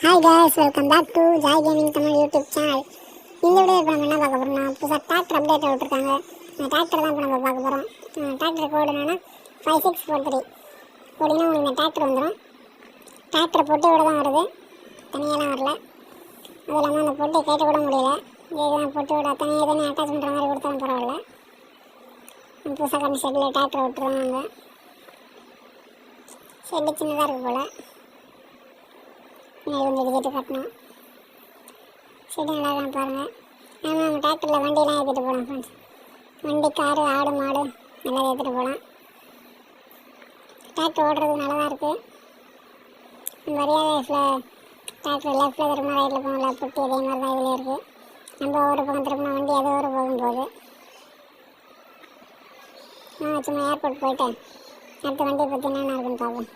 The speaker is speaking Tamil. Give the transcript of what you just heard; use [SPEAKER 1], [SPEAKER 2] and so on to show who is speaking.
[SPEAKER 1] Hi guys, welcome back to Joy Gaming Tamil YouTube channel. இந்த வீடியோ இப்போ நம்ம என்ன பார்க்க போகிறோம்னா, புதுசாக டிராக்டர் அப்டேட் விட்டுருக்காங்க. அந்த டிராக்டர் தான் இப்போ நம்ம பார்க்க போகிறோம். டிராக்டர் கோடு என்னன்னா 5643. போட்டிங்கன்னா உங்களுக்கு இந்த டிராக்டர் வந்துடும். டிராக்டர் பொட்டியோட தான் வருது, தனியெல்லாம் வரல. அது இல்லாமல் அந்த பொட்டி கேட்ட கூட முடியல. இதுதான் பொட்டியோட தனியாக அட்டாச் பண்ணுற மாதிரி கொடுத்தாலும் பரவாயில்ல. புதுசாக கண்டு ஷெட்டில் டிராக்டர் விட்டுருவாங்க. ஷெட்டு சின்னதாக இருக்குது போல். கொஞ்சம் எடுத்துகிட்டு கட்டணும். சரி, நல்லா தான் பாருங்கள். நம்ம டிராக்டரில் வண்டியெலாம் ஏற்றிட்டு போகலாம் ஃப்ரெண்ட்ஸ். வண்டி, காரு, ஆடு, மாடு நல்லா ஏற்றிட்டு போகலாம். டிராக்டர் ஓடுறது நல்லா தான் இருக்குது. வரியாக டிராக்டர் லெஃப்ட்டில் திரும்ப ரைட்டில் போகல, புட்டி அதே மாதிரி தான் இதில் இருக்குது. நம்ம ஒரு பக்கம் திரும்பினா வண்டி அது ஒரு போகும்போது நான் சும்மா ஏர்போர்ட் போயிட்டு அடுத்த வண்டியை பற்றி என்னென்ன இருக்குன்னு பார்ப்போம்.